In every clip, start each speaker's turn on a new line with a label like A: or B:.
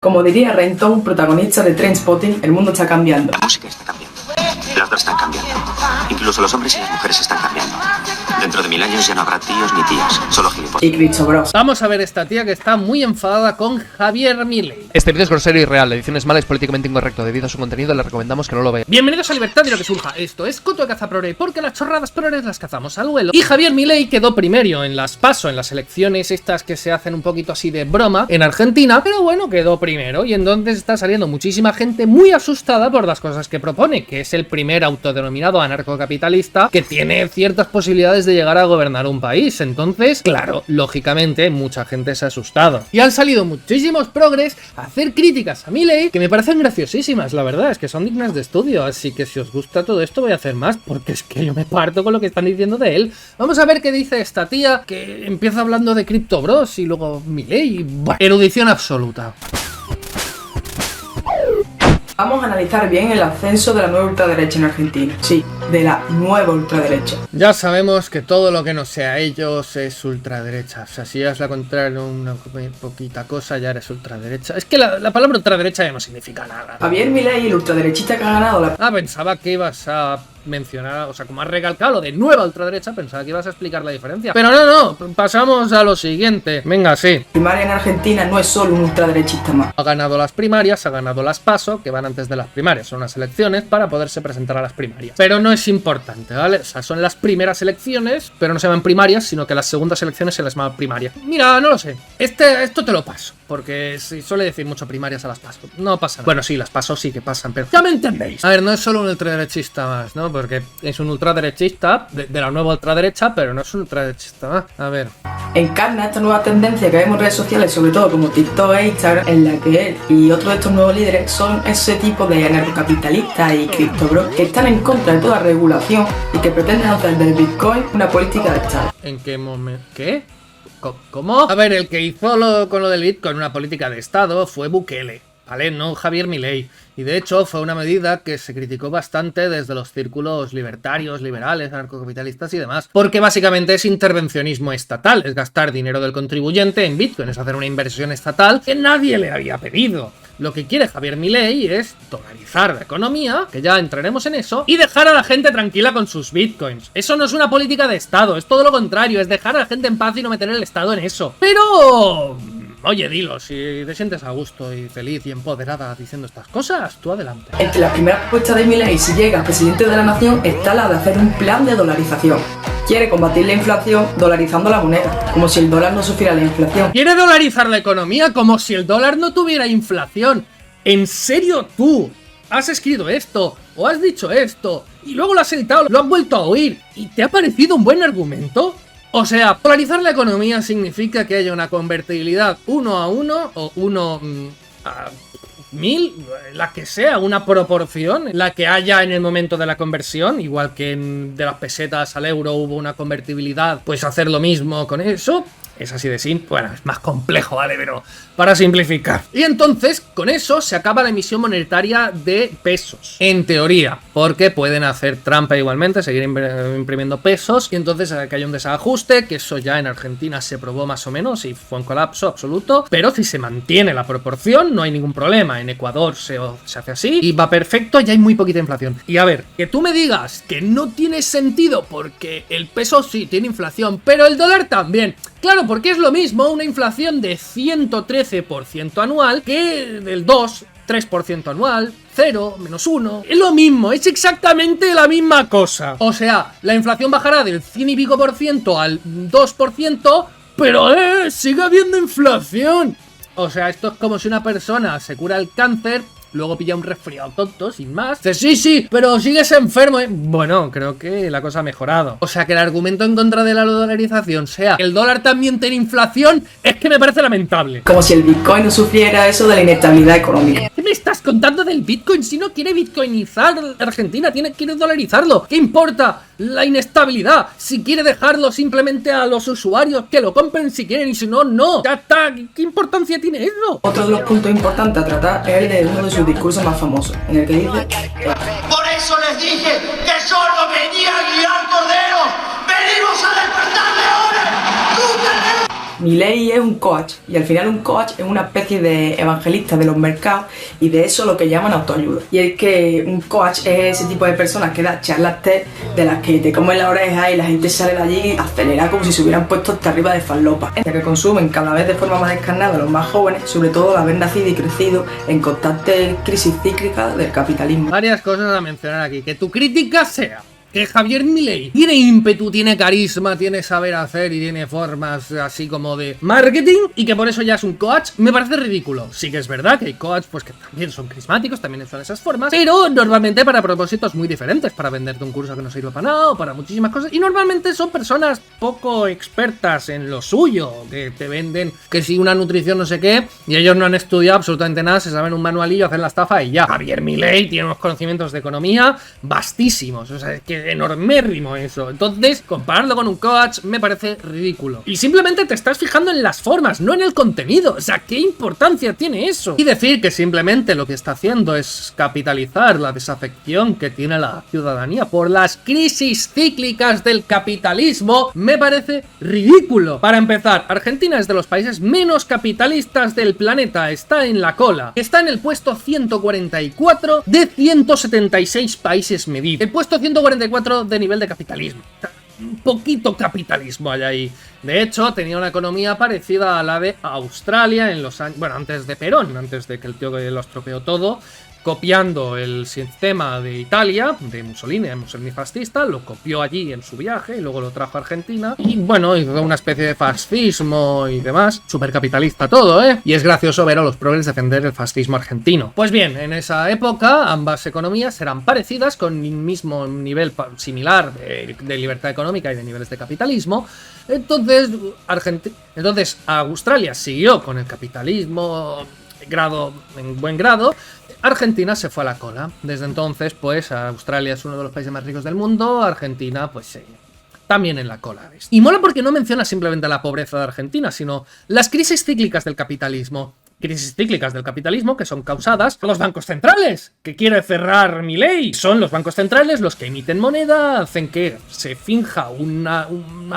A: Como diría Renton, protagonista de Trainspotting, el mundo está cambiando.
B: La música está cambiando. Las dos están cambiando. Incluso los hombres y las mujeres están cambiando. Dentro de 1000 años ya no habrá tíos ni tías, solo gilipollas.
A: Y Cristo Bros.
C: Vamos a ver esta tía que está muy enfadada con Javier Milei.
D: Este vídeo es grosero y real, la edición es mala y es políticamente incorrecto. Debido a su contenido le recomendamos que no lo vea.
C: Bienvenidos a Libertad y lo que surja. Esto es Coto de Cazaprore, porque las chorradas prores las cazamos al vuelo. Y Javier Milei quedó primero en las PASO, en las elecciones estas que se hacen un poquito así de broma en Argentina, pero bueno, quedó primero y entonces está saliendo muchísima gente muy asustada por las cosas que propone, que es el primer autodenominado anarcocapitalista que tiene ciertas posibilidades de llegar a gobernar un país. Entonces, claro, lógicamente mucha gente se ha asustado. Y han salido muchísimos progres a hacer críticas a Milei que me parecen graciosísimas, la verdad, es que son dignas de estudio, así que si os gusta todo esto voy a hacer más, porque es que yo me parto con lo que están diciendo de él. Vamos a ver qué dice esta tía que empieza hablando de Crypto Bros y luego Milei. Bueno, erudición absoluta.
A: Vamos a analizar bien el ascenso de la nueva ultraderecha en Argentina. Sí, de la nueva ultraderecha.
C: Ya sabemos que todo lo que no sea ellos es ultraderecha. O sea, si es la contraria una poquita cosa, ya eres ultraderecha. Es que la palabra ultraderecha ya no significa nada.
A: Javier Milei, el ultraderechista que ha ganado la...
C: Pensaba que ibas a mencionar, o sea, como has recalcado lo de nueva ultraderecha, pensaba que ibas a explicar la diferencia. Pero no, pasamos a lo siguiente. Venga, sí.
A: primaria en Argentina no es solo un ultraderechista más.
C: Ha ganado las primarias, ha ganado las PASO, que van antes de las primarias. Son unas elecciones para poderse presentar a las primarias. Pero no es importante, ¿vale? O sea, son las primeras elecciones, pero no se llaman primarias, sino que las segundas elecciones se les llama primarias. Mira, no lo sé. Esto te lo paso, porque se suele decir mucho primarias a las PASO. No pasa nada. Bueno, sí, las PASO sí que pasan, pero ya me entendéis. A ver, no es solo un ultraderechista más, ¿no? Porque es un ultraderechista de la nueva ultraderecha, pero no es un ultraderechista más. A ver.
A: Encarna esta nueva tendencia que vemos en redes sociales, sobre todo como TikTok e Instagram, en la que él y otros de estos nuevos líderes son ese tipo de anarcocapitalistas y criptobros que están en contra de toda regulación y que pretenden hacer del Bitcoin una política de Estado.
C: ¿En qué momento? ¿Qué? ¿Cómo? A ver, el que hizo con lo del Bitcoin una política de Estado fue Bukele, ¿vale? No Javier Milei. Y de hecho fue una medida que se criticó bastante desde los círculos libertarios, liberales, anarcocapitalistas y demás. Porque básicamente es intervencionismo estatal, es gastar dinero del contribuyente en Bitcoin, es hacer una inversión estatal que nadie le había pedido. Lo que quiere Javier Milei es dolarizar la economía, que ya entraremos en eso, y dejar a la gente tranquila con sus bitcoins. Eso no es una política de Estado, es todo lo contrario, es dejar a la gente en paz y no meter el Estado en eso. Pero... oye, dilo, si te sientes a gusto y feliz y empoderada diciendo estas cosas, tú adelante.
A: Entre las primeras propuestas de Milei, si llega presidente de la nación, está la de hacer un plan de dolarización. Quiere combatir la inflación dolarizando la moneda, como si el dólar no sufriera la inflación.
C: Quiere dolarizar la economía como si el dólar no tuviera inflación. ¿En serio tú has escrito esto o has dicho esto y luego lo has editado, lo has vuelto a oír y te ha parecido un buen argumento? O sea, dolarizar la economía significa que haya una convertibilidad 1 a 1 o 1 a 1000, la que sea, una proporción, la que haya en el momento de la conversión, igual que de las pesetas al euro hubo una convertibilidad, pues hacer lo mismo con eso. Es así de simple, bueno, es más complejo, ¿vale? Pero para simplificar. Y entonces, con eso se acaba la emisión monetaria de pesos. En teoría, porque pueden hacer trampa igualmente, seguir imprimiendo pesos. Y entonces que haya un desajuste, que eso ya en Argentina se probó más o menos y fue un colapso absoluto. Pero si se mantiene la proporción, no hay ningún problema. En Ecuador se hace así y va perfecto y hay muy poquita inflación. Y a ver, que tú me digas que no tiene sentido porque el peso sí tiene inflación, pero el dólar también. Claro, porque es lo mismo una inflación de 113% anual que del 3% anual, 0, -1. Es lo mismo, es exactamente la misma cosa. O sea, la inflación bajará del 100 y pico por ciento al 2%, pero sigue habiendo inflación. O sea, esto es como si una persona se cura el cáncer, luego pilla un resfriado tonto, sin más. Dice, sí, pero sigues enfermo, ¿eh? Bueno, creo que la cosa ha mejorado. O sea, que el argumento en contra de la dolarización sea que el dólar también tiene inflación, es que me parece lamentable.
A: Como si el Bitcoin no sufriera eso de la inestabilidad económica.
C: ¿Qué me estás contando del Bitcoin? Si no quiere bitcoinizar Argentina, quiere dolarizarlo. ¿Qué importa la inestabilidad? Si quiere dejarlo simplemente a los usuarios que lo compren si quieren y si no, no. Ya está, ¿qué importancia tiene eso?
A: Otro de los puntos importantes a tratar es el de uno de sus discursos más famosos, en el que dice:
E: por eso les dije que yo no venía a guiar corderos, venimos a despertar leones.
A: Milei es un coach y al final un coach es una especie de evangelista de los mercados y de eso lo que llaman autoayuda. Y es que un coach es ese tipo de personas que da charlas TED de las que te comen la oreja y la gente sale de allí acelerada como si se hubieran puesto hasta arriba de falopa. Ya que consumen cada vez de forma más descarnada los más jóvenes, sobre todo al haber nacido y crecido en constante crisis cíclica del capitalismo.
C: Varias cosas a mencionar aquí. Que tu crítica sea que Javier Milei tiene ímpetu, tiene carisma, tiene saber hacer y tiene formas así como de marketing y que por eso ya es un coach, me parece ridículo. Sí que es verdad que hay coach pues que también son carismáticos, también son esas formas, pero normalmente para propósitos muy diferentes, para venderte un curso que no sirve para nada o para muchísimas cosas, y normalmente son personas poco expertas en lo suyo, que te venden que si una nutrición no sé qué, y ellos no han estudiado absolutamente nada, se saben un manualillo, hacen la estafa y ya. Javier Milei tiene unos conocimientos de economía vastísimos, o sea, es que enormérrimo eso. Entonces, compararlo con un coach me parece ridículo. Y simplemente te estás fijando en las formas, no en el contenido. O sea, ¿qué importancia tiene eso? Y decir que simplemente lo que está haciendo es capitalizar la desafección que tiene la ciudadanía por las crisis cíclicas del capitalismo me parece ridículo. Para empezar, Argentina es de los países menos capitalistas del planeta. Está en la cola. Está en el puesto 144 de 176 países medidos. El puesto 144 de nivel de capitalismo. Un poquito capitalismo hay ahí. De hecho, tenía una economía parecida a la de Australia en los años... Bueno, antes de Perón, antes de que el tío que lo estropeó todo, copiando el sistema de Italia, de Mussolini fascista, lo copió allí en su viaje y luego lo trajo a Argentina. Y bueno, hizo una especie de fascismo y demás. Supercapitalista todo, ¿eh? Y es gracioso ver a los progres defender el fascismo argentino. Pues bien, en esa época ambas economías eran parecidas, con un mismo nivel similar de libertad económica y de niveles de capitalismo. Entonces, Australia siguió con el capitalismo en buen grado. Argentina se fue a la cola. Desde entonces, pues, Australia es uno de los países más ricos del mundo, Argentina, pues, también en la cola. Y mola porque no menciona simplemente la pobreza de Argentina, sino las crisis cíclicas del capitalismo. Crisis cíclicas del capitalismo que son causadas por los bancos centrales, que quiere cerrar Milei. Son los bancos centrales los que emiten moneda, hacen que se finja una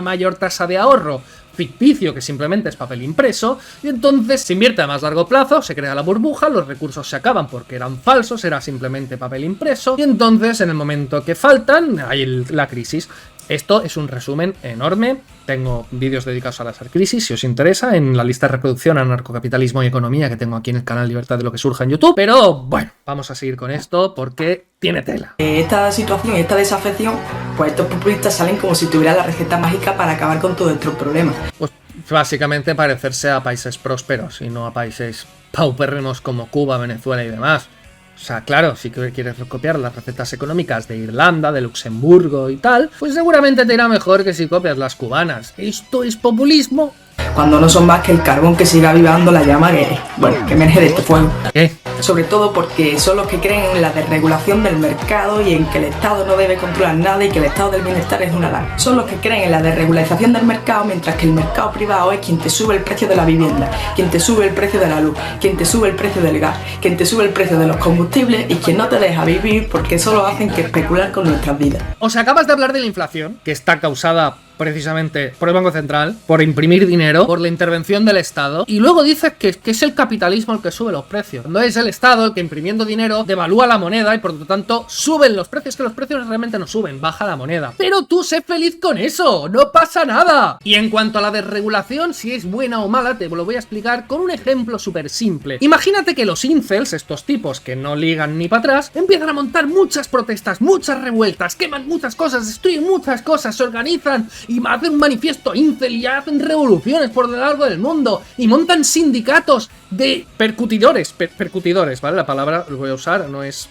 C: mayor tasa de ahorro ficticio que simplemente es papel impreso, y entonces se invierte a más largo plazo, se crea la burbuja, los recursos se acaban porque eran falsos, era simplemente papel impreso, y entonces en el momento que faltan hay la crisis. Esto es un resumen enorme. Tengo vídeos dedicados a las crisis, si os interesa, en la lista de reproducción Anarcocapitalismo y Economía que tengo aquí en el canal Libertad de lo que surja en YouTube. Pero bueno, vamos a seguir con esto porque tiene tela.
A: Esta situación y esta desafección, pues estos populistas salen como si tuvieran la receta mágica para acabar con todos estos problemas.
C: Pues básicamente parecerse a países prósperos y no a países paupérrimos como Cuba, Venezuela y demás. O sea, claro, si quieres copiar las recetas económicas de Irlanda, de Luxemburgo y tal, pues seguramente te irá mejor que si copias las cubanas. ¿Esto es populismo?
A: Cuando no son más que el carbón que sigue avivando la llama que emerge de este fuego.
C: ¿Qué?
A: Sobre todo porque son los que creen en la desregulación del mercado y en que el Estado no debe controlar nada y que el estado del bienestar es una alarma. Son los que creen en la desregularización del mercado, mientras que el mercado privado es quien te sube el precio de la vivienda, quien te sube el precio de la luz, quien te sube el precio del gas, quien te sube el precio de los combustibles y quien no te deja vivir porque solo hacen que especular con nuestras vidas.
C: O sea, acabas de hablar de la inflación, que está causada precisamente por el Banco Central, por imprimir dinero, por la intervención del Estado, y luego dices que es el capitalismo el que sube los precios. No es el Estado el que imprimiendo dinero devalúa la moneda y por lo tanto suben los precios, que los precios realmente no suben, baja la moneda. Pero tú sé feliz con eso, no pasa nada. Y en cuanto a la desregulación, si es buena o mala, te lo voy a explicar con un ejemplo súper simple. Imagínate que los incels, estos tipos que no ligan ni para atrás, empiezan a montar muchas protestas, muchas revueltas, queman muchas cosas, destruyen muchas cosas, se organizan y hacen un manifiesto incel y hacen revoluciones por lo largo del mundo y montan sindicatos de percutidores, ¿vale? La palabra lo voy a usar, no es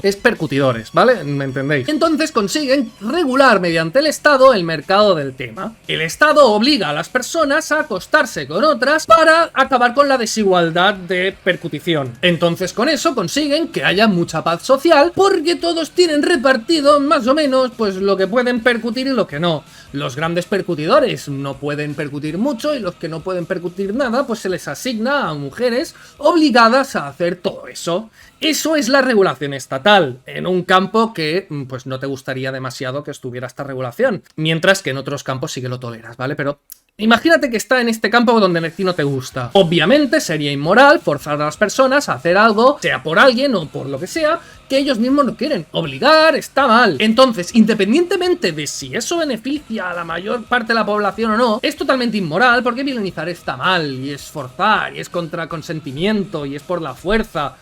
C: es percutidores, ¿vale? ¿Me entendéis? Entonces consiguen regular mediante el Estado el mercado del tema. El Estado obliga a las personas a acostarse con otras para acabar con la desigualdad de percutición. Entonces con eso consiguen que haya mucha paz social porque todos tienen repartido más o menos pues lo que pueden percutir y lo que no. Los grandes percutidores no pueden percutir mucho y los que no pueden percutir nada pues se les asigna a mujeres obligadas a hacer todo eso. Eso es la regulación estatal, en un campo que pues no te gustaría demasiado que estuviera esta regulación, mientras que en otros campos sí que lo toleras, ¿vale? Pero Imagínate que está en este campo donde a ti no te gusta. Obviamente sería inmoral forzar a las personas a hacer algo, sea por alguien o por lo que sea, que ellos mismos no quieren. Obligar está mal. Entonces, independientemente de si eso beneficia a la mayor parte de la población o no, es totalmente inmoral porque violentizar está mal, y es forzar, y es contra consentimiento, y es por la fuerza.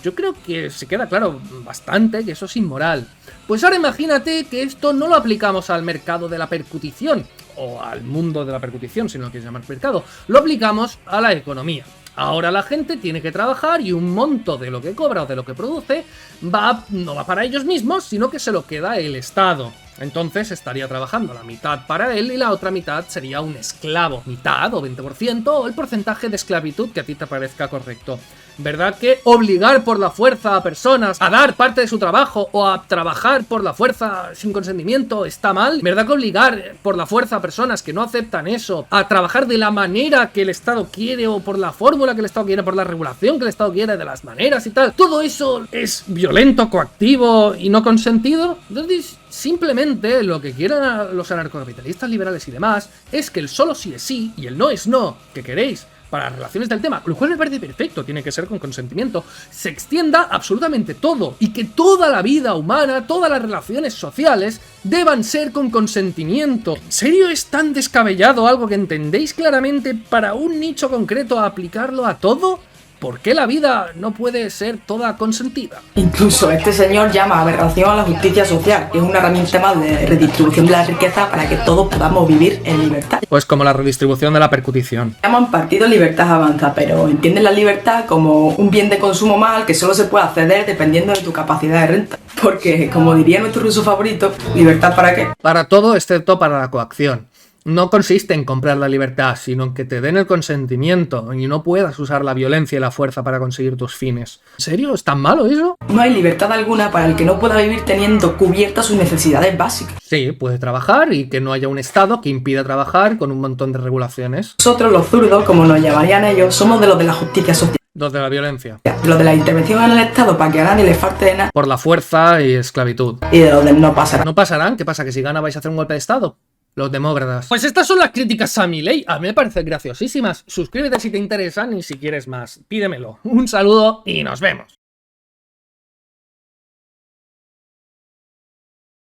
C: Yo creo que se queda claro bastante que eso es inmoral. Pues ahora imagínate que esto no lo aplicamos al mercado de la percusión, o al mundo de la percusión, si no lo quieres llamar mercado, lo aplicamos a la economía. Ahora la gente tiene que trabajar y un monto de lo que cobra o de lo que produce no va para ellos mismos, sino que se lo queda el Estado. Entonces estaría trabajando la mitad para él y la otra mitad sería un esclavo. Mitad o 20% o el porcentaje de esclavitud que a ti te parezca correcto. ¿Verdad que obligar por la fuerza a personas a dar parte de su trabajo o a trabajar por la fuerza sin consentimiento está mal? ¿Verdad que obligar por la fuerza a personas que no aceptan eso a trabajar de la manera que el Estado quiere o por la fórmula que el Estado quiere, por la regulación que el Estado quiere, de las maneras y tal? ¿Todo eso es violento, coactivo y no consentido? Entonces, simplemente lo que quieren los anarcocapitalistas liberales y demás es que el solo sí es sí y el no es no que queréis para las relaciones del tema, lo cual me parece perfecto, tiene que ser con consentimiento, se extienda absolutamente todo y que toda la vida humana, todas las relaciones sociales deban ser con consentimiento. ¿En serio es tan descabellado algo que entendéis claramente para un nicho concreto a aplicarlo a todo? ¿Por qué la vida no puede ser toda consentida?
A: Incluso este señor llama aberración a la justicia social, que es una herramienta más de redistribución de la riqueza para que todos podamos vivir en libertad.
C: Pues como la redistribución de la percusión.
A: Llaman partido Libertad Avanza, pero entienden la libertad como un bien de consumo más al que solo se puede acceder dependiendo de tu capacidad de renta. Porque, como diría nuestro ruso favorito, ¿libertad para qué?
C: Para todo excepto para la coacción. No consiste en comprar la libertad, sino en que te den el consentimiento y no puedas usar la violencia y la fuerza para conseguir tus fines. ¿En serio? ¿Es tan malo eso?
A: No hay libertad alguna para el que no pueda vivir teniendo cubiertas sus necesidades básicas.
C: Sí, puede trabajar y que no haya un Estado que impida trabajar con un montón de regulaciones.
A: Nosotros, los zurdos, como nos llamarían ellos, somos de los de la justicia social.
C: Los de la violencia.
A: De los de la intervención en el Estado para que a nadie le falte de nada.
C: Por la fuerza y esclavitud.
A: Y de los de no pasará.
C: ¿No pasarán? ¿Qué pasa? ¿Que si gana vais a hacer un golpe de Estado? Los demócratas. Pues estas son las críticas a mi ley. A mí me parecen graciosísimas. Suscríbete si te interesan y si quieres más, pídemelo. Un saludo y nos vemos.